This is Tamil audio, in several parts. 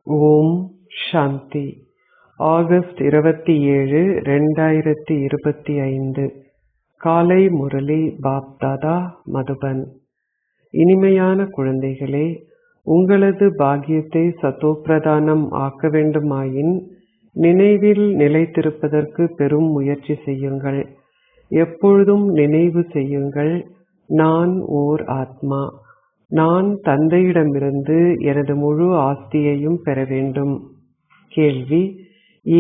ஓம் சாந்தி. ஆகஸ்ட் 27, 2025 காலை முரளி பாப்தாதா, மதுபன். இனிமையான குழந்தைகளே, உங்களது பாக்கியத்தை சதோப்பிரதானம் ஆக்க வேண்டுமாயின் நினைவில் நிலைத்திருப்பதற்கு பெரும் முயற்சி செய்யுங்கள். எப்பொழுதும் நினைவு செய்யுங்கள், நான் ஓர் ஆத்மா. நான் தந்தையிடமிருந்து எனது முழு ஆஸ்தியையும் பெற வேண்டும். கேள்வி: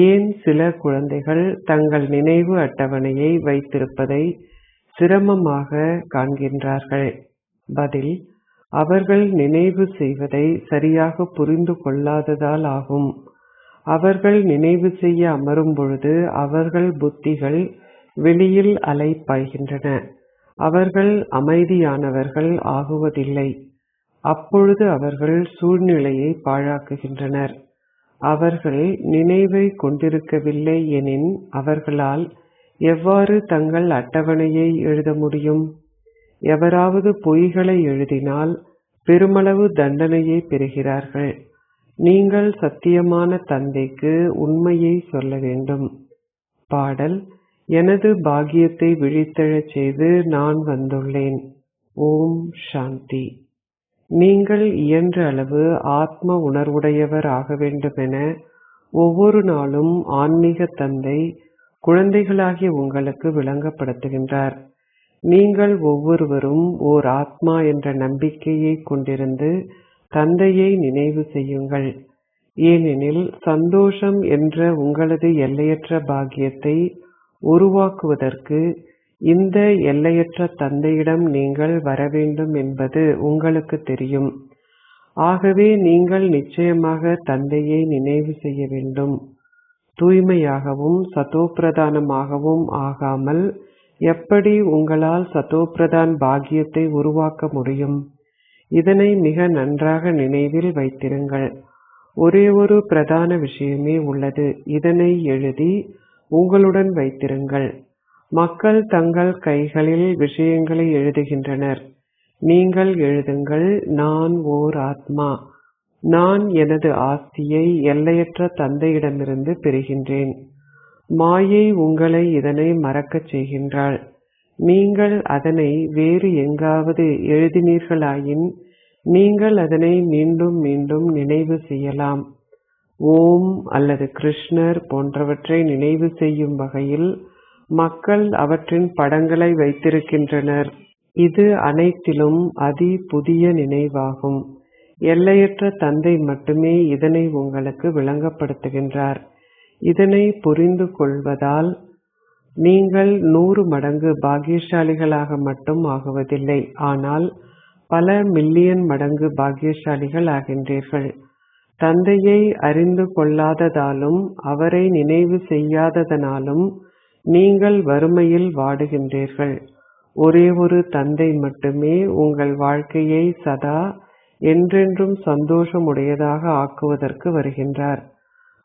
ஏன் சில குழந்தைகள் தங்கள் நினைவு அட்டவணையை வைத்திருப்பதை சிரமமாக காண்கின்றார்கள்? பதில்: அவர்கள் நினைவு செய்வதை சரியாக புரிந்து கொள்ளாததால் ஆகும். அவர்கள் நினைவு செய்ய அமரும் பொழுது அவர்கள் புத்திகள் வெளியில் அலைப்பாய்கின்றன. அவர்கள் அமைதியானவர்கள் ஆகுவதில்லை. அப்பொழுது அவர்கள் சூழ்நிலையை பாழாக்குகின்றனர். அவர்கள் நினைவை கொண்டிருக்கவில்லை எனின் அவர்களால் எவ்வாறு தங்கள் அட்டவணையை எழுத முடியும்? எவராவது பொய்களை எழுதினால் பெருமளவு தண்டனையை பெறுகிறார்கள். நீங்கள் சத்தியமான தந்தைக்கு உண்மையை சொல்ல வேண்டும். பாடல்: எனது பாக்கியத்தை விழித்தெழச் செய்து நான் வந்துள்ளேன். ஓம் சாந்தி. நீங்கள் இயன்ற அளவு ஆத்ம உணர்வுடையவர் ஆக வேண்டுமென ஒவ்வொரு நாளும் ஆன்மீக தந்தை குழந்தைகளாகிய உங்களுக்கு விளங்கப்படுத்துகின்றார். நீங்கள் ஒவ்வொருவரும் ஓர் ஆத்மா என்ற நம்பிக்கையை கொண்டிருந்து தந்தையை நினைவு செய்யுங்கள். ஏனெனில் சந்தோஷம் என்ற உங்களது எல்லையற்ற பாக்கியத்தை உருவாக்குவதற்கு இந்த எல்லையற்ற தந்தையிடம் நீங்கள் வர வேண்டும் என்பது உங்களுக்கு தெரியும். ஆகவே நீங்கள் நிச்சயமாக தந்தையை நினைவு செய்ய வேண்டும். தூய்மையாகவும் சதோப்பிரதானமாகவும் ஆகாமல் எப்படி உங்களால் சதோப்பிரதான் பாக்கியத்தை உருவாக்க முடியும்? இதனை மிக நன்றாக நினைவில் வைத்திருங்கள். ஒரே ஒரு பிரதான விஷயமே உள்ளது. இதனை எழுதி உங்களுடன் வைத்திருங்கள். மக்கள் தங்கள் கைகளில் விஷயங்களை எழுதுகின்றனர். நீங்கள் எழுதுங்கள், நான் ஓர் ஆத்மா. நான் எனது ஆஸ்தியை எல்லையற்ற தந்தையிடமிருந்து பெறுகின்றேன். மாயை உங்களை இதனை மறக்கச் செய்கின்றாள். நீங்கள் அதனை வேறு எங்காவது எழுதினீர்களாயின் நீங்கள் அதனை மீண்டும் மீண்டும் நினைவு செய்யலாம். ஓம் அல்லது கிருஷ்ணர் போன்றவற்றை நினைவு செய்யும் வகையில் மக்கள் அவற்றின் படங்களை வைத்திருக்கின்றனர். இது அனைத்திலும் அதி புதிய நினைவாகும். எல்லையற்ற தந்தை மட்டுமே இதனை உங்களுக்கு விளங்கப்படுத்துகின்றார். இதனை புரிந்து கொள்வதால் நீங்கள் 100 மடங்கு பாக்கியசாலிகளாக மட்டும் ஆகுவதில்லை, ஆனால் பல மில்லியன் மடங்கு பாக்கியசாலிகள் ஆகின்றீர்கள். தந்தையை அறிந்து கொள்ளாததாலும் அவரை நினைவு செய்யாததனாலும் நீங்கள் வறுமையில் வாடுகின்றீர்கள். ஒரே ஒரு தந்தை மட்டுமே உங்கள் வாழ்க்கையை சதா என்றென்றும் சந்தோஷமுடையதாக ஆக்குவதற்கு வருகின்றார்.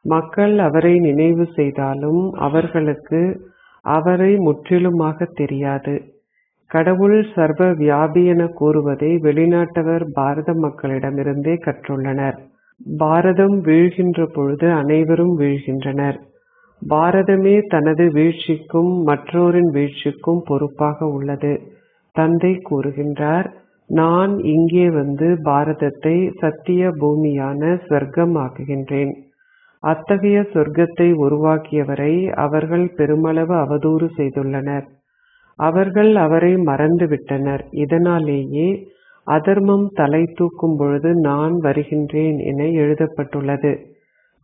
மக்கள் அவரை நினைவு செய்தாலும் அவர்களுக்கு அவரை முற்றிலுமாக தெரியாது. கடவுள் சர்வ வியாபி என கூறுவதை வெளிநாட்டவர் பாரத மக்களிடமிருந்தே கற்றுள்ளனர். பாரதம் வீழ்கின்ற பொழுது அனைவரும் வீழ்கின்றனர். பாரதமே தனது வீழ்ச்சிக்கும் மற்றோரின் வீழ்ச்சிக்கும் பொறுப்பாக உள்ளது. தந்தை கூறுகின்றார், நான் இங்கே வந்து பாரதத்தை சத்திய பூமியான சொர்க்கம் ஆக்குகின்றேன். அத்தகைய சொர்க்கத்தை உருவாக்கியவரை அவர்கள் பெருமளவு அவதூறு செய்துள்ளனர். அவர்கள் அவரை மறந்துவிட்டனர். இதனாலேயே அதர்மம் தலை தூக்கும் பொழுது நான் வருகின்றேன் என எழுதப்பட்டுள்ளது.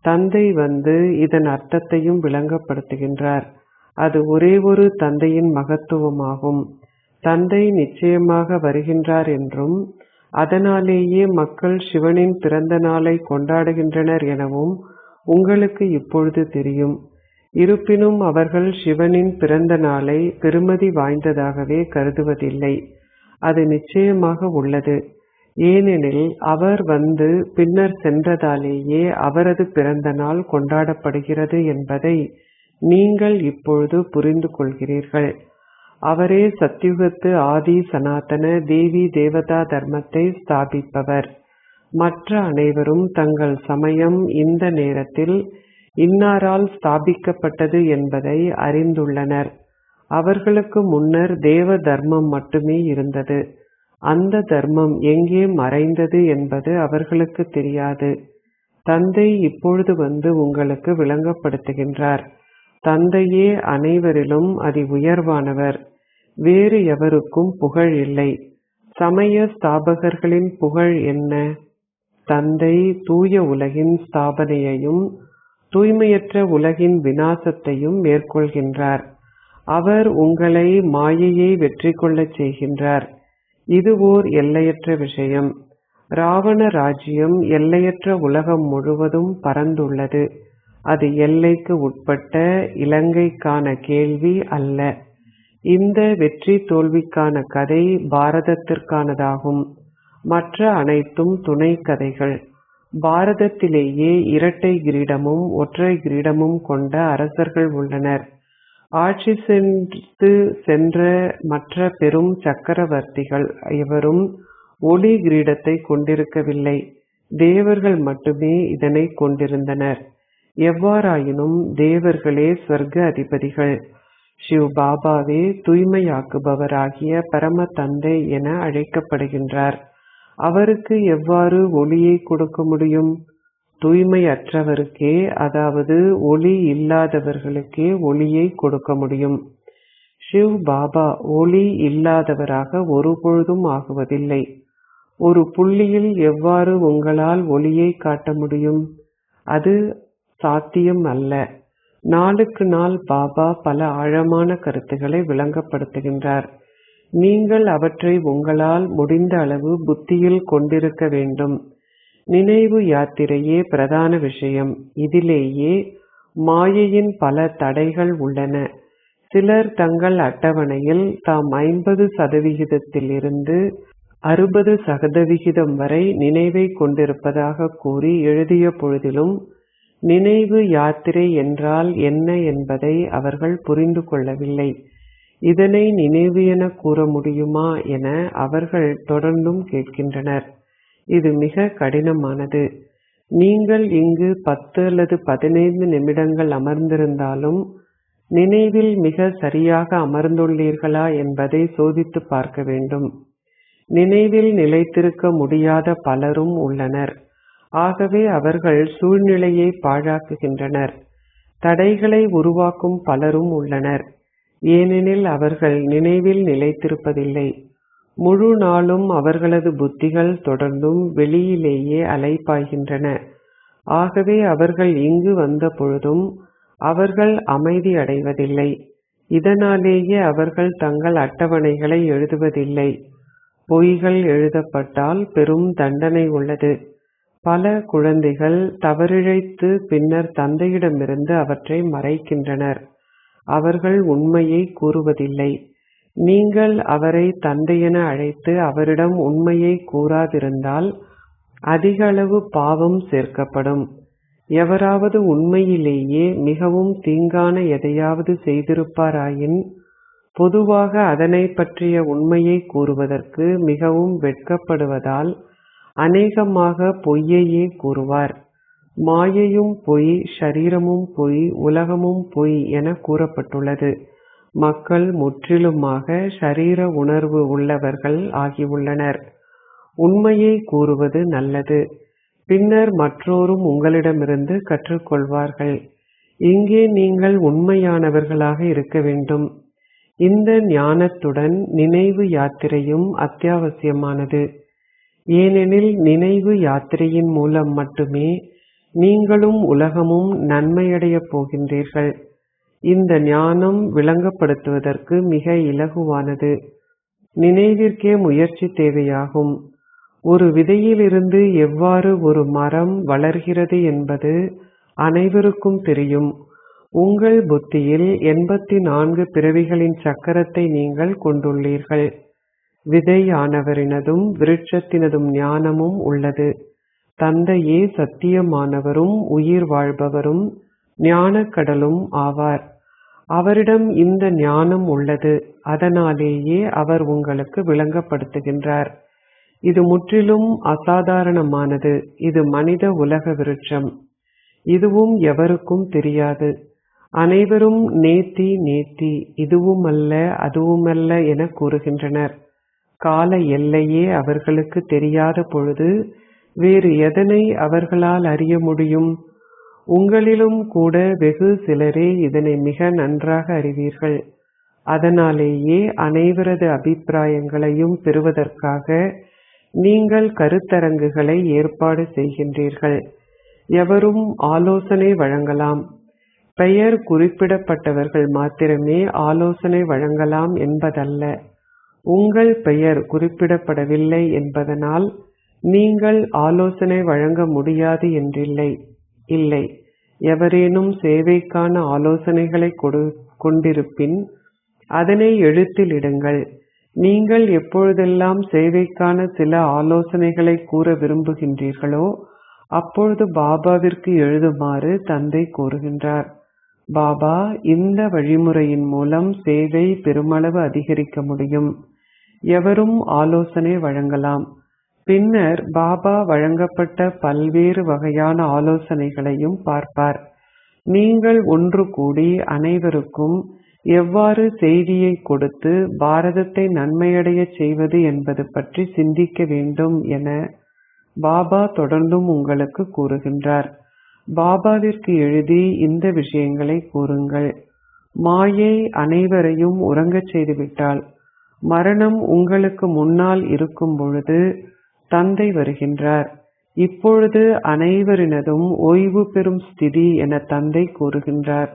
தந்தை வந்து இதன் அர்த்தத்தையும் விளங்கப்படுத்துகின்றார். அது ஒரே ஒரு தந்தையின் மகத்துவமாகும். தந்தை நிச்சயமாக வருகின்றார் என்றும் அதனாலேயே மக்கள் சிவனின் பிறந்த நாளை கொண்டாடுகின்றனர் எனவும் உங்களுக்கு இப்பொழுது தெரியும். இருப்பினும் அவர்கள் சிவனின் பிறந்த நாளை பெருமதி வாய்ந்ததாகவே கருதுவதில்லை. அது நிச்சயமாக உள்ளது. ஏனெனில் அவர் வந்து பின்னர் சென்றதாலேயே அவரது பிறந்த நாள் கொண்டாடப்படுகிறது என்பதை நீங்கள் இப்பொழுது புரிந்து கொள்கிறீர்கள். அவரே சத்யுகத்து ஆதி சனாதன தேவி தேவதா தர்மத்தை ஸ்தாபிப்பவர். மற்ற அனைவரும் தங்கள் சமயம் இந்த நேரத்தில் இன்னாரால் ஸ்தாபிக்கப்பட்டது என்பதை அறிந்துள்ளனர். அவர்களுக்கு முன்னர் தேவ தர்மம் மட்டுமே இருந்தது. அந்த தர்மம் எங்கே மறைந்தது என்பது அவர்களுக்கு தெரியாது. தந்தை இப்பொழுது வந்து உங்களுக்கு விளங்கப்படுத்துகின்றார். தந்தையே அனைவரிலும் அதி உயர்வானவர். வேறு எவருக்கும் புகழ் இல்லை. சமய ஸ்தாபகர்களின் புகழ் என்ன? தந்தை தூய உலகின் ஸ்தாபனையையும் தூய்மையற்ற உலகின் விநாசத்தையும் மேற்கொள்கின்றார். அவர் உங்களை மாயையை வெற்றி கொள்ளச் செய்கின்றார். இது ஓர் எல்லையற்ற விஷயம். ராவண ராஜ்யம் எல்லையற்ற உலகம் முழுவதும் பரந்துள்ளது. அது எல்லைக்கு உட்பட்ட இலங்கைக்கான கேள்வி அல்ல. இந்த வெற்றி தோல்விக்கான கதை பாரதத்திற்கானதாகும். மற்ற அனைத்தும் துணை கதைகள். பாரதத்திலேயே இரட்டை கிரீடமும் ஒற்றை கிரீடமும் கொண்ட அரசர்கள் உள்ளனர். ஆட்சி சென்ற மற்ற பெரும் சக்கரவர்த்திகள் எவரும் ஒளி கிரீடத்தை கொண்டிருக்கவில்லை. தேவர்கள் மட்டுமே இதனை கொண்டிருந்தனர். எவ்வாறாயினும் தேவர்களே ஸ்வர்க்க அதிபதிகள். சிவ் பாபாவே தூய்மையாக்குபவராகிய பரம தந்தை என அழைக்கப்படுகின்றார். அவருக்கு எவ்வாறு ஒளியை கொடுக்க முடியும்? தூய்மையற்றவருக்கே, அதாவது ஒளி இல்லாதவர்களுக்கே ஒளியை கொடுக்க முடியும். சிவ் பாபா ஒளி இல்லாதவராக ஒருபொழுதும் ஆகுவதில்லை. ஒரு புள்ளியில் எவ்வாறு உங்களால் ஒளியை காட்ட முடியும்? அது சாத்தியம் அல்ல. நாளுக்கு நாள் பாபா பல ஆழமான கருத்துக்களை விளங்கப்படுத்துகின்றார். நீங்கள் அவற்றை உங்களால் முடிந்த அளவு புத்தியில் கொண்டிருக்க வேண்டும். நினைவு யாத்திரையே பிரதான விஷயம். இதிலேயே மாயையின் பல தடைகள் உள்ளன. சிலர் தங்கள் அட்டவணையில் தாம் 50% 60% வரை நினைவை கொண்டிருப்பதாக கூறி எழுதிய பொழுதிலும் நினைவு யாத்திரை என்றால் என்ன என்பதை அவர்கள் புரிந்து கொள்ளவில்லை. இதனை நினைவு என கூற முடியுமா என அவர்கள் தொடர்ந்தும் கேட்கின்றனர். இது மிக கடினமானது. நீங்கள் இங்கு 10 அல்லது 15 நிமிடங்கள் அமர்ந்திருந்தாலும் நினைவில் மிக சரியாக அமர்ந்துள்ளீர்களா என்பதை சோதித்து பார்க்க வேண்டும். நினைவில் நிலைத்திருக்க முடியாத பலரும் உள்ளனர். ஆகவே அவர்கள் சூழ்நிலையை பாழாக்குகின்றனர். தடைகளை உருவாக்கும் பலரும் உள்ளனர். ஏனெனில் அவர்கள் நினைவில் நிலைத்திருப்பதில்லை. முழு நாளும் அவர்களது புத்திகள் தொடர்ந்தும் வெளியிலேயே அலைபாய்கின்றன. ஆகவே அவர்கள் இங்கு வந்த பொழுதும் அவர்கள் அமைதி அடைவதில்லை. இதனாலேயே அவர்கள் தங்கள் அட்டவணைகளை எழுதுவதில்லை. பொய்கள் எழுதப்பட்டால் பெரும் தண்டனை உள்ளது. பல குழந்தைகள் தவறிழைத்து பின்னர் தந்தையிடமிருந்து அவற்றை மறைக்கின்றனர். அவர்கள் உண்மையை கூறுவதில்லை. நீங்கள் அவரை தந்தையென அழைத்து அவரிடம் உண்மையை கூறாதிருந்தால் அதிக அளவு பாவம் சேர்க்கப்படும். எவராவது உண்மையிலேயே மிகவும் தீங்கான எதையாவது செய்திருப்பாராயின் பொதுவாக அதனை பற்றிய உண்மையை கூறுவதற்கு மிகவும் வெட்கப்படுவதால் அநேகமாக பொய்யையே கூறுவார். மாயையும் பொய், ஷரீரமும் பொய், உலகமும் பொய் என கூறப்பட்டுள்ளது. மக்கள் முற்றிலுமாக ஷரீர உணர்வு உள்ளவர்கள் ஆகியுள்ளனர். உண்மையை கூறுவது நல்லது. பின்னர் மற்றோரும் உங்களிடமிருந்து கற்றுக்கொள்வார்கள். இங்கே நீங்கள் உண்மையானவர்களாக இருக்க வேண்டும். இந்த ஞானத்துடன் நினைவு யாத்திரையும் அத்தியாவசியமானது. ஏனெனில் நினைவு யாத்திரையின் மூலம் மட்டுமே நீங்களும் உலகமும் நன்மையடையப் போகின்றீர்கள். இந்த ஞானம் விளங்கப்படுத்துவதற்கு மிக இலகுவானது. நினைவிற்கே முயற்சி தேவையாகும். ஒரு விதையிலிருந்து எவ்வாறு ஒரு மரம் வளர்கிறது என்பது அனைவருக்கும் தெரியும். உங்கள் புத்தியில் 84 பிறவிகளின் சக்கரத்தை நீங்கள் கொண்டுள்ளீர்கள். விதையானவரினதும் விருட்சத்தினதும் ஞானமும் உள்ளது. தந்தையே சத்தியமானவரும் உயிர் வாழ்பவரும் ஞானக்கடலும் ஆவார். அவரிடம் இந்த ஞானம் உள்ளது. அதனாலேயே அவர் உங்களுக்கு விளங்கப்படுத்துகின்றார். இது முற்றிலும் அசாதாரணமானது. இது மனித உலக விருட்சம். இதுவும் எவருக்கும் தெரியாது. அனைவரும் நேத்தி நேத்தி, இதுவுமல்ல அதுவுமல்ல என கூறுகின்றனர். கால எல்லையே அவர்களுக்கு தெரியாத பொழுது வேறு எதனை அவர்களால் அறிய முடியும்? உங்களிலும் கூட வெகு சிலரே இதனை மிக நன்றாக அறிவீர்கள். அதனாலேயே அனைவரது அபிப்பிராயங்களையும் பெறுவதற்காக நீங்கள் கருத்தரங்குகளை ஏற்பாடு செய்கின்றீர்கள். எவரும் ஆலோசனை வழங்கலாம். பெயர் குறிப்பிடப்பட்டவர்கள் மாத்திரமே ஆலோசனை வழங்கலாம் என்பதல்ல. உங்கள் பெயர் குறிப்பிடப்படவில்லை என்பதனால் நீங்கள் ஆலோசனை வழங்க முடியாது என்றில்லை. இல்லை, எவரேனும் சேவைக்கான ஆலோசனைகளை கொண்டிருப்பின் அதனை எழுத்தில் இடுங்கள். நீங்கள் எப்பொழுதெல்லாம் சேவைக்கான சில ஆலோசனைகளை கூற விரும்புகின்றீர்களோ அப்பொழுது பாபாவிற்கு எழுதுமாறு தந்தை கூறுகின்றார். பாபா, இந்த வழிமுறையின் மூலம் சேவை பெருமளவு அதிகரிக்க முடியும். எவரும் ஆலோசனை வழங்கலாம். பின்னர் பாபா வழங்கப்பட்ட பல்வேறு வகையான ஆலோசனைகளையும் பார்ப்பார். நீங்கள் ஒன்று கூடி அனைவருக்கும் எவ்வாறு செய்தியை கொடுத்து பாரதத்தை நன்மையடைய செய்வது என்பது பற்றி சிந்திக்க வேண்டும் என பாபா தொடர்ந்தும் உங்களுக்கு கூறுகின்றார். பாபாவிற்கு எழுதி இந்த விஷயங்களை கூறுங்கள். மாயை அனைவரையும் உறங்கச் செய்துவிட்டாள். மரணம் உங்களுக்கு முன்னால் இருக்கும் பொழுது தந்தை வருகின்றார். இப்பொழுது அனைவரினதும் ஓய்வு பெறும் ஸ்திதி என தந்தை கூறுகின்றார்.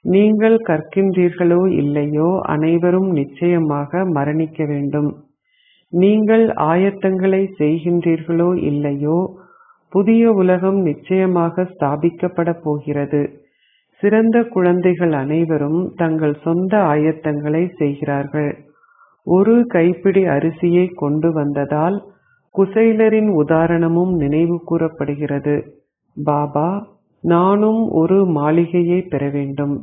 நீங்கள் கற்கின்றீர்களோ இல்லையோ அனைவரும் நிச்சயமாக மரணிக்க வேண்டும். நீங்கள் ஆயத்தங்களை செய்கின்றீர்களோ இல்லையோ புதிய உலகம் நிச்சயமாக ஸ்தாபிக்கப்பட போகிறது. சிறந்த குழந்தைகள் அனைவரும் தங்கள் சொந்த ஆயத்தங்களை செய்கிறார்கள். ஒரு கைப்பிடி அரிசியை கொண்டு வந்ததால் குசைலரின் உதாரணமும் நினைவு கூறப்படுகிறது. பாபா, நானும் ஒரு மாளிகையை பெற வேண்டும்.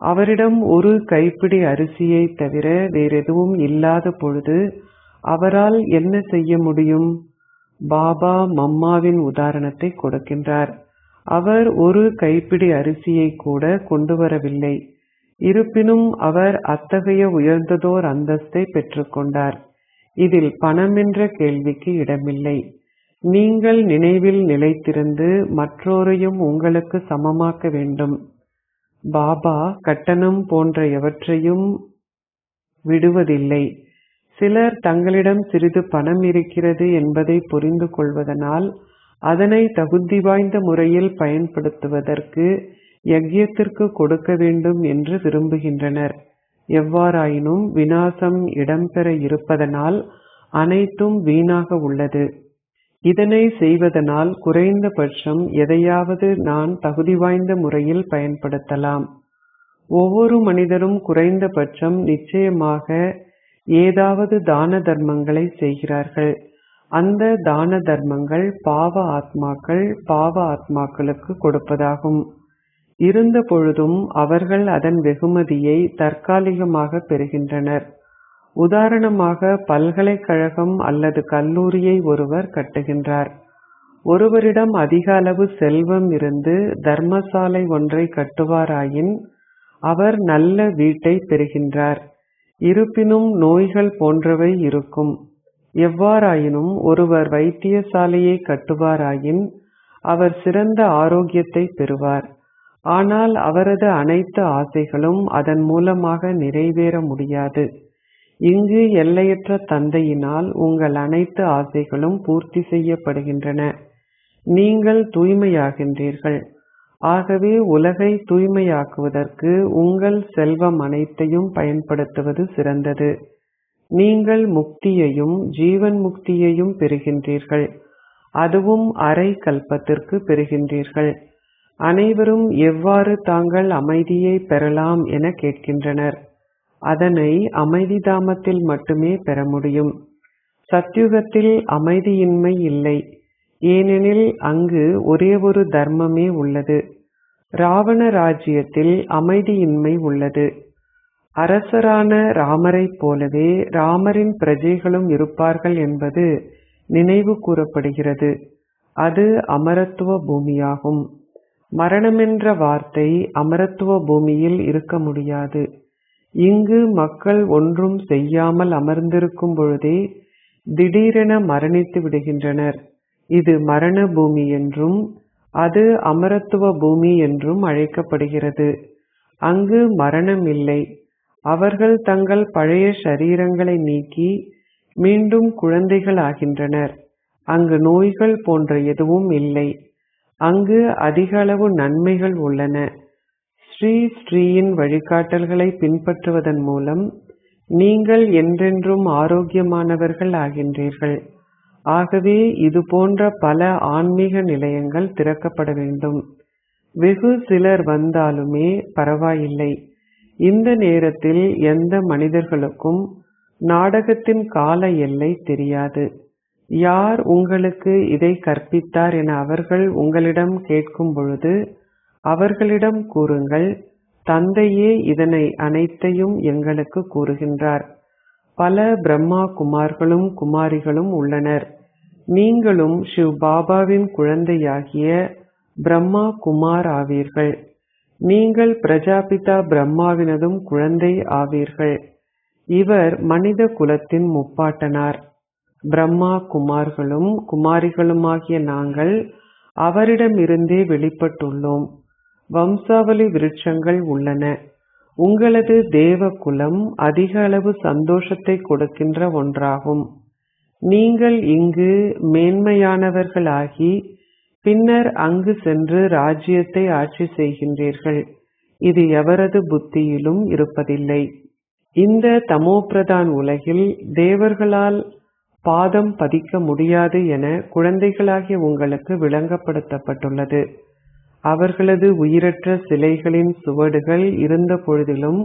அவரிடம் ஒரு கைப்பிடி அரிசியை தவிர வேறெதுவும் இல்லாத பொழுது அவரால் என்ன செய்ய முடியும்? பாபா மம்மாவின் உதாரணத்தை கொடுக்கின்றார். அவர் ஒரு கைப்பிடி அரிசியை கூட கொண்டு வரவில்லை. இருப்பினும் அவர் அத்தகைய உயர்ந்ததோர் அந்தஸ்தை பெற்றுக்கொண்டார். இதில் பணம் என்ற கேள்விக்கு இடமில்லை. நீங்கள் நினைவில் நிலைத்திருந்து மற்றோரையும் உங்களுக்கு சமமாக்க வேண்டும். பாபா கட்டணம் போன்ற எவற்றையும் விடுவதில்லை. சிலர் தங்களிடம் சிறிது பணம் இருக்கிறது என்பதை புரிந்து கொள்வதனால் அதனை தகுதி வாய்ந்த முறையில் பயன்படுத்துவதற்கு யக்ஞத்திற்கு கொடுக்க வேண்டும் என்று விரும்புகின்றனர். எவ்வாறாயினும் விநாசம் இடம்பெற இருப்பதனால் அனைத்தும் வீணாக உள்ளது. இதனை செய்வதனால் குறைந்தபட்சம் எதையாவது நான் தகுதி வாய்ந்த முறையில் பயன்படுத்தலாம். ஒவ்வொரு மனிதரும் குறைந்தபட்சம் நிச்சயமாக ஏதாவது தான தர்மங்களை செய்கிறார்கள். அந்த தான தர்மங்கள் பாவ ஆத்மாக்களுக்கு கொடுப்பதாகும். இருந்த பொழுதும் அவர்கள் அதன் வெகுமதியை தற்காலிகமாக பெறுகின்றனர். உதாரணமாக பல்கலைக்கழகம் அல்லது கல்லூரியை ஒருவர் கட்டுகின்றார். ஒருவரிடம் அதிக அளவு செல்வம் இருந்து தர்மசாலை ஒன்றை கட்டுவாராயின் அவர் நல்ல வீட்டை பெறுகின்றார். இருப்பினும் நோய்கள் போன்றவை இருக்கும். எவ்வாறாயினும் ஒருவர் வைத்தியசாலையை கட்டுவாராயின் அவர் சிறந்த ஆரோக்கியத்தை பெறுவார். ஆனால் அவரது அனைத்து ஆசைகளும் அதன் மூலமாக நிறைவேற முடியாது. இங்கு எல்லையற்ற தந்தையினால் உங்கள் அனைத்து ஆசைகளும் பூர்த்தி செய்யப்படுகின்றன. நீங்கள் தூய்மையாகின்றீர்கள். ஆகவே உலகை தூய்மையாக்குவதற்கு உங்கள் செல்வம் அனைத்தையும் பயன்படுத்துவது சிறந்தது. நீங்கள் முக்தியையும் ஜீவன் முக்தியையும் பெறுகின்றீர்கள். அதுவும் அரை கல்பத்திற்கு பெறுகின்றீர்கள். அனைவரும் எவ்வாறு தாங்கள் அமைதியை பெறலாம் என கேட்கின்றனர். அதனை அமைதி தாமத்தில் மட்டுமே பெற முடியும். சத்யுகத்தில் அமைதியின்மை இல்லை. ஏனெனில் அங்கு ஒரே ஒரு தர்மமே உள்ளது. ராவண ராஜ்யத்தில் அமைதியின்மை உள்ளது. அரசரான ராமரைப் போலவே ராமரின் பிரஜைகளும் இருப்பார்கள் என்பது நினைவு கூறப்படுகிறது. அது அமரத்துவ பூமியாகும். மரணமென்ற வார்த்தை அமரத்துவ பூமியில் இருக்க முடியாது. இங்கு மக்கள் ஒன்றும் செய்யாமல் அமர்ந்திருக்கும் பொழுதே திடீரென மரணித்து விடுகின்றனர். இது மரண பூமி என்றும் அது அமரத்துவ பூமி என்றும் அழைக்கப்படுகிறது. அங்கு மரணம் இல்லை. அவர்கள் தங்கள் பழைய சரீரங்களை நீக்கி மீண்டும் குழந்தைகள் ஆகின்றனர். அங்கு நோய்கள் போன்ற எதுவும் இல்லை. அங்கு அதிக அளவு நன்மைகள் உள்ளன. ஸ்ரீயின் வழிகாட்டல்களை பின்பற்றுவதன் மூலம் நீங்கள் என்றென்றும் ஆரோக்கியமானவர்கள் ஆகின்றீர்கள். ஆகவே இது போன்ற பல ஆன்மீக நிலையங்கள் திறக்கப்பட வேண்டும். வெகு சிலர் வந்தாலுமே பரவாயில்லை. இந்த நேரத்தில் எந்த மனிதர்களுக்கும் நாடகத்தின் கால எல்லை தெரியாது. யார் உங்களுக்கு இதை கற்பித்தார் என அவர்கள் உங்களிடம் கேட்கும் பொழுது அவர்களிடம் கூறுங்கள், தந்தையே இதனை அனைத்தையும் எங்களுக்கு கூறுகின்றார். பல பிரம்மா குமார்களும் குமாரிகளும் உள்ளனர். நீங்களும் சிவ் பாபாவின் குழந்தையாகிய பிரம்மா குமார் ஆவீர்கள். நீங்கள் பிரஜாபிதா பிரம்மாவினதும் குழந்தை ஆவீர்கள். இவர் மனித குலத்தின் முப்பாட்டனார். பிரம்மா குமார்களும் குமாரிகளுமாகிய நாங்கள் அவரிடமிருந்தே வெளிப்பட்டுள்ளோம். வம்சாவளி விருட்சங்கள் உள்ளன. உங்களது தேவ குலம் அதிக அளவு சந்தோஷத்தை கொடுக்கின்ற ஒன்றாகும். நீங்கள் இங்கு மேன்மையானவர்களாகி பின்னர் அங்கு சென்று ராஜ்யத்தை ஆட்சி செய்கின்றீர்கள். இது எவரது புத்தியிலும் இருப்பதில்லை. இந்த தமோபிரதான் உலகில் தேவர்களால் பாதம் பதிக்க முடியாது என குழந்தைகளாகிய உங்களுக்கு விளங்கப்படுத்தப்பட்டுள்ளது. அவர்களது உயிரற்ற சிலைகளின் சுவடுகள் இருந்த பொழுதிலும்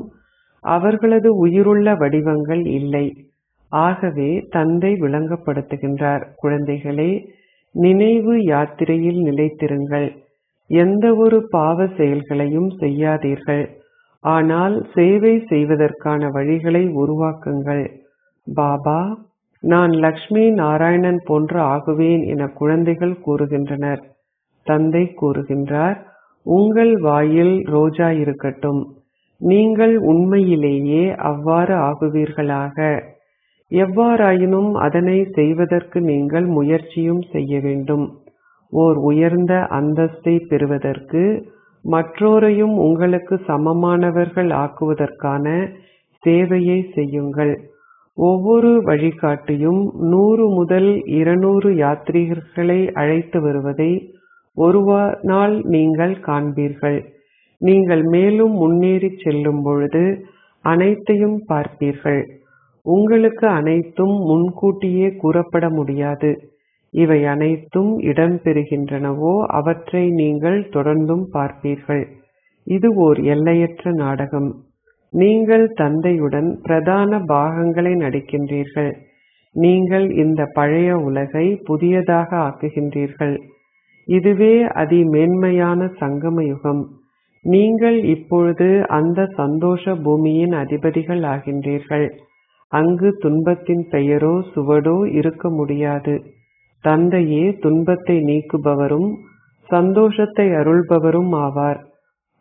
அவர்களது உயிருள்ள வடிவங்கள் இல்லை. ஆகவே தந்தை விளங்கப்படுத்துகின்றார், குழந்தைகளே, நினைவு யாத்திரையில் நிலைத்திருங்கள். எந்த ஒரு பாவ செயல்களையும் செய்யாதீர்கள். ஆனால் சேவை செய்வதற்கான வழிகளை உருவாக்குங்கள். பாபா, நான் லக்ஷ்மி நாராயணன் போன்று ஆகுவேன் என குழந்தைகள் கூறுகின்றனர். தந்தை கூறுகின்றார், உங்கள் வாயில் ரோஜா இருக்கட்டும். நீங்கள் உண்மையிலேயே அவ்வாறு ஆகுவீர்களாக. எவ்வாறாயினும் அதனை செய்வதற்கு நீங்கள் முயற்சியும் செய்ய வேண்டும். ஓர் உயர்ந்த அந்தஸ்தை பெறுவதற்கு மற்றோரையும் உங்களுக்கு சமமானவர்கள் ஆக்குவதற்கான சேவையை செய்யுங்கள். ஒவ்வொரு வழிகாட்டியும் 100 முதல் 200 யாத்ரீகர்களை அழைத்து வருவதை ஒரு நாள் நீங்கள் காண்பீர்கள். நீங்கள் மேலும் முன்னேறி செல்லும் பொழுது அனைத்தையும் பார்ப்பீர்கள். உங்களுக்கு அனைத்தும் முன்கூட்டியே கூறப்பட முடியாது. இவை அனைத்தும் இடம்பெறுகின்றனவோ அவற்றை நீங்கள் தொடர்ந்தும் பார்ப்பீர்கள். இது ஓர் எல்லையற்ற நாடகம். நீங்கள் தந்தையுடன் பிரதான பாகங்களை நடிக்கின்றீர்கள். நீங்கள் இந்த பழைய உலகை புதியதாக ஆக்குகின்றீர்கள். இதுவே அதிமேன்மையான சங்கம யுகம். நீங்கள் இப்பொழுது அந்த சந்தோஷ பூமியின் அதிபதிகள் ஆகின்றீர்கள். அங்கு துன்பத்தின் பெயரோ சுவடோ இருக்க முடியாது. தந்தையே துன்பத்தை நீக்குபவரும் சந்தோஷத்தை அருள்பவரும் ஆவார்.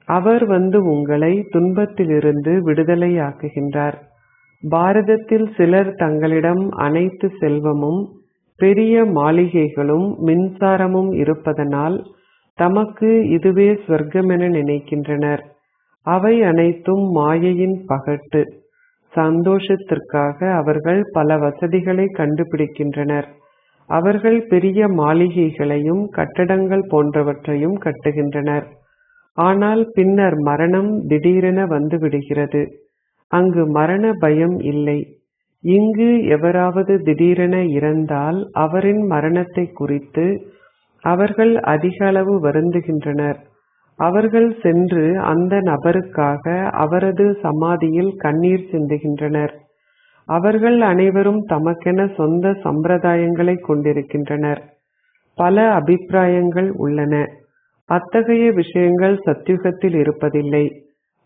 அவர் வந்து உங்களை துன்பத்திலிருந்து விடுதலையாக்குகின்றார். பாரதத்தில் சிலர் தங்களிடம் அனைத்து செல்வமும் பெரிய மாளிகைகளும் மின்சாரமும் இருப்பதனால் தமக்கு இதுவே சொர்க்கமென நினைக்கின்றனர். அவை அனைத்தும் மாயையின் பகட்டு. சந்தோஷத்திற்காக அவர்கள் பல வசதிகளை கண்டுபிடிக்கின்றனர். அவர்கள் பெரிய மாளிகைகளையும் கட்டடங்கள் போன்றவற்றையும் கட்டுகின்றனர். ஆனால் பின்னர் மரணம் திடீரென வந்து விடுகிறது. அங்கு மரண பயம் இல்லை. இங்கு எவராவது திடீரென இறந்தால் அவரின் மரணத்தை குறித்து அவர்கள் அதிக அளவு வருந்துகின்றனர். அவர்கள் சென்று அந்த நபருக்காக அவரது சமாதியில் கண்ணீர் சிந்துகின்றனர். அவர்கள் அனைவரும் தமக்கென சொந்த சம்பிரதாயங்களை கொண்டிருக்கின்றனர். பல அபிப்பிராயங்கள் உள்ளன. அத்தகைய விஷயங்கள் சத்யுகத்தில் இருப்பதில்லை.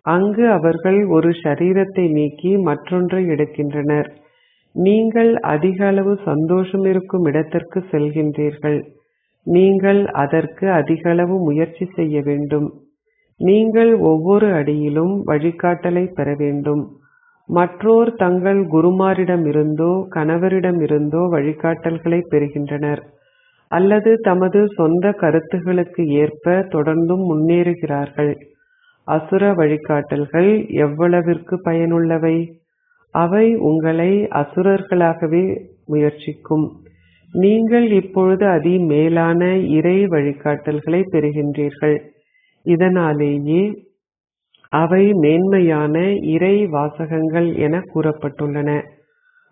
அங்கு அவர்கள் ஒரு சரீரத்தை நீக்கி மற்றொன்றை எடுக்கின்றனர். நீங்கள் அதிக அளவு சந்தோஷம் இருக்கும் இடத்திற்கு செல்கின்றீர்கள். நீங்கள் அதற்கு அதிக அளவு முயற்சி செய்ய வேண்டும். நீங்கள் ஒவ்வொரு அடியிலும் வழிகாட்டலை பெற வேண்டும். மற்றோர் தங்கள் குருமாரிடமிருந்தோ கணவரிடமிருந்தோ வழிகாட்டல்களை பெறுகின்றனர், அல்லது தமது சொந்த கருத்துகளுக்கு ஏற்ப தொடர்ந்தும் முன்னேறுகிறார்கள். அசுர வழிகாட்டல்கள் எவ்வளவிற்கு பயனுள்ளவை? அவை உங்களை அசுரர்களாகவே முயற்சிக்கும். நீங்கள் இப்பொழுது அதி மேலான இறை வழிகாட்டல்களை பெறுகின்றீர்கள். இதனாலேயே அவை மேன்மையான இறை வாசகங்கள் என கூறப்பட்டுள்ளன.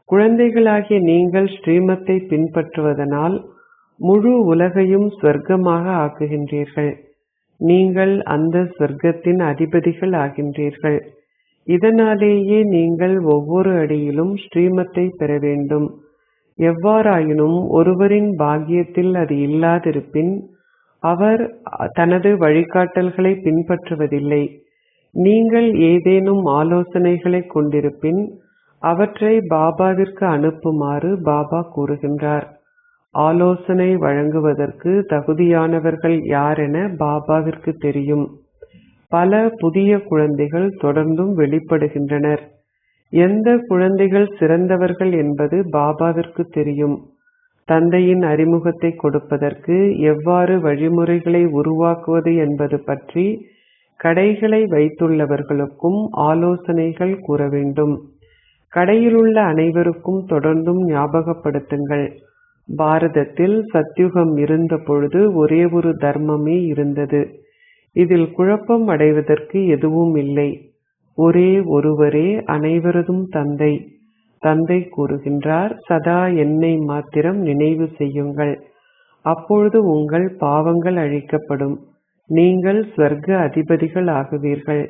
குழந்தைகளாகிய நீங்கள் ஸ்ரீமத்தை பின்பற்றுவதனால் முழு உலகையும் ஸ்வர்க்கமாக ஆக்குகின்றீர்கள். நீங்கள் அந்த ஸ்வர்க்கத்தின் அதிபதிகள் ஆகின்றீர்கள். இதனாலேயே நீங்கள் ஒவ்வொரு அடியிலும் ஸ்ரீமத்தை பெற வேண்டும். எவ்வாறாயினும் ஒருவரின் பாக்கியத்தில் அது இல்லாதிருப்பின் அவர் தனது வழிகாட்டல்களை பின்பற்றுவதில்லை. நீங்கள் ஏதேனும் ஆலோசனைகளை கொண்டிருப்பின் அவற்றை பாபாவிற்கு அனுப்புமாறு பாபா கூறுகின்றார். ஆலோசனை வழங்குவதற்கு தகுதியானவர்கள் யாரென பாபாவிற்கு தெரியும். பல புதிய குழந்தைகள் தொடர்ந்தும் வெளிப்படுகின்றனர். எந்த குழந்தைகள் சிறந்தவர்கள் என்பது பாபாவிற்கு தெரியும். தந்தையின் அறிமுகத்தை கொடுப்பதற்கு எவ்வாறு வழிமுறைகளை உருவாக்குவது என்பது பற்றி கடைகளை வைத்துள்ளவர்களுக்கும் ஆலோசனைகள் கூற வேண்டும். கடையிலுள்ள அனைவருக்கும் தொடர்ந்தும் ஞாபகப்படுத்துங்கள். பாரதத்தில் சத்யுகம் இருந்த பொழுது ஒரே ஒரு தர்மமே இருந்தது. இதில் குழப்பம் அடைவதற்கு எதுவும் இல்லை. ஒரே ஒருவரே அனைவரதும் தந்தை. தந்தை கூறுகின்றார், சதா என்னை மாத்திரம் நினைவு செய்யுங்கள். அப்பொழுது உங்கள் பாவங்கள் அழிக்கப்படும். நீங்கள் ஸ்வர்க்க அதிபதிகள் ஆகுவீர்கள்.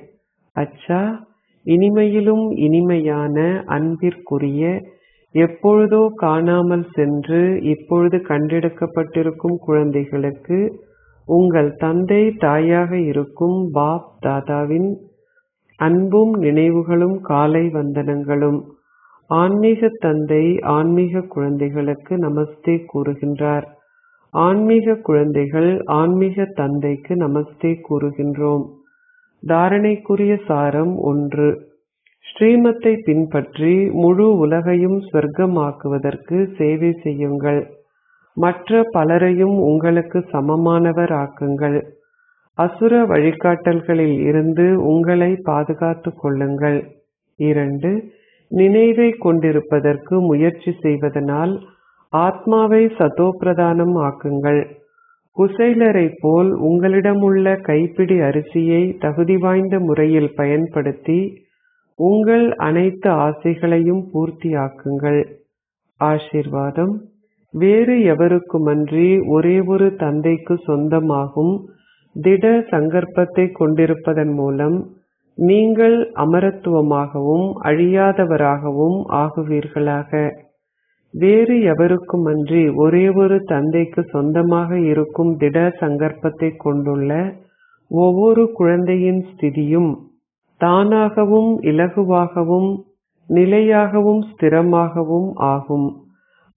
அச்சா, இனிமையிலும் இனிமையான அன்பிற்குரிய, எப்பொழுதோ காணாமல் சென்று இப்பொழுது கண்டெடுக்கப்பட்டிருக்கும் குழந்தைகளுக்கு உங்கள் தந்தை தாயாக இருக்கும் பாப் தாதாவின் அன்பும் நினைவுகளும் காலை வந்தனங்களும். ஆன்மீக தந்தை ஆன்மீக குழந்தைகளுக்கு நமஸ்தே கூறுகின்றார். ஆன்மீக குழந்தைகள் ஆன்மீக தந்தைக்கு நமஸ்தே கூறுகின்றோம். தாரணைக்குரிய சாரம் 1. ஸ்ரீமத்தை பின்பற்றி முழு உலகையும் ஸ்வர்க்கமாக்குவதற்கு சேவை செய்யுங்கள். மற்ற பலரையும் உங்களுக்கு சமமானவர் ஆக்குங்கள். அசுர வழிகாட்டல்களில் இருந்து உங்களை பாதுகாத்துக் கொள்ளுங்கள். 2. நினைவை கொண்டிருப்பதற்கு முயற்சி செய்வதனால் ஆத்மாவை சதோப்பிரதானம் ஆக்குங்கள். குசைலரை போல் உங்களிடமுள்ள கைப்பிடி அரிசியை தகுதி வாய்ந்த முறையில் பயன்படுத்தி உங்கள் அனைத்து ஆசைகளையும் பூர்த்தியாக்குங்கள். ஆசீர்வாதம். வேறு எவருக்குமன்றி ஒரே ஒரு தந்தைக்கு சொந்தமாகும் திட சங்கற்பத்தை கொண்டிருப்பதன் மூலம் நீங்கள் அமரத்துவமாகவும் அழியாதவராகவும் ஆகுவீர்களாக. வேறு எவருக்குமன்றி ஒரே ஒரு தந்தைக்கு சொந்தமாக இருக்கும் திட சங்கற்பத்தை கொண்டுள்ள ஒவ்வொரு குழந்தையின் ஸ்திதியும் தானாகவும் இலகுவாகவும் நிலையாகவும் ஸ்திரமாகவும் ஆகும்.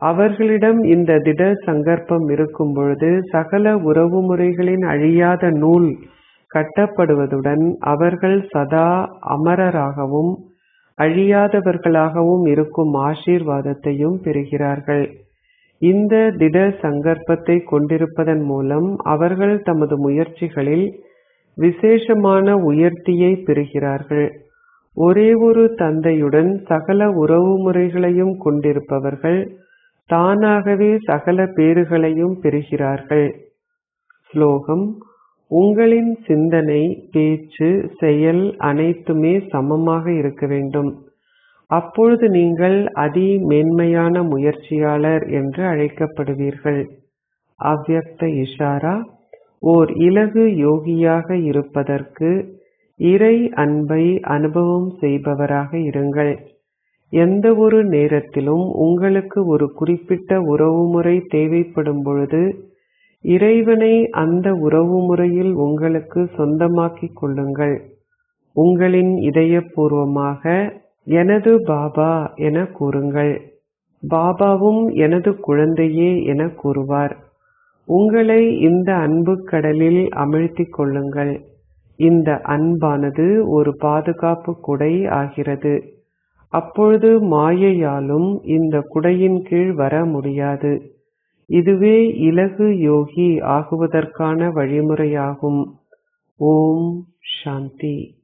அவர்களிடம் இந்த திட சங்கற்பம் இருக்கும் பொழுது சகல உறவு முறைகளின் அழியாத நூல் கட்டப்படுவதுடன் அவர்கள் சதா அமரராகவும் அழியாதவர்களாகவும் இருக்கும் ஆசீர்வாதத்தையும் பெறுகிறார்கள். இந்த திட சங்கற்பத்தை கொண்டிருப்பதன் மூலம் அவர்கள் தமது முயற்சிகளில் விசேஷமான உயர்த்தியை பெறுகிறார்கள். ஒரே ஒரு தந்தையுடன் சகல உறவு முறைகளையும் கொண்டிருப்பவர்கள் தானாகவே சகல பேறுகளையும் பெறுகிறார்கள். ஸ்லோகம். உங்களின் சிந்தனை, பேச்சு, செயல் அனைத்துமே சமமாக இருக்க வேண்டும். அப்பொழுது நீங்கள் அதி மேன்மையான முயற்சியாளர் என்று அழைக்கப்படுவீர்கள். அவ்யக்த இஷாரா. ஓர் இலகு யோகியாக இருப்பதற்கு இறை அன்பை அனுபவம் செய்பவராக இருங்கள். எந்த ஒரு நேரத்திலும் உங்களுக்கு ஒரு குறிப்பிட்ட உறவுமுறை தேவைப்படும் பொழுது இறைவனை அந்த உறவுமுறையில் உங்களுக்கு சொந்தமாக்கிக் கொள்ளுங்கள். உங்களின் இதயபூர்வமாக எனது பாபா என கூறுங்கள். பாபாவும் எனது குழந்தையே என கூறுவார். உங்களை இந்த அன்பு கடலில் அமிழ்த்திக் கொள்ளுங்கள். இந்த அன்பானது ஒரு பாதுகாப்பு குடை ஆகிறது. அப்பொழுது மாயையாலும் இந்த குடையின் கீழ் வர முடியாது. இதுவே இலகு யோகி ஆகுவதற்கான வழிமுறையாகும். ஓம் சாந்தி.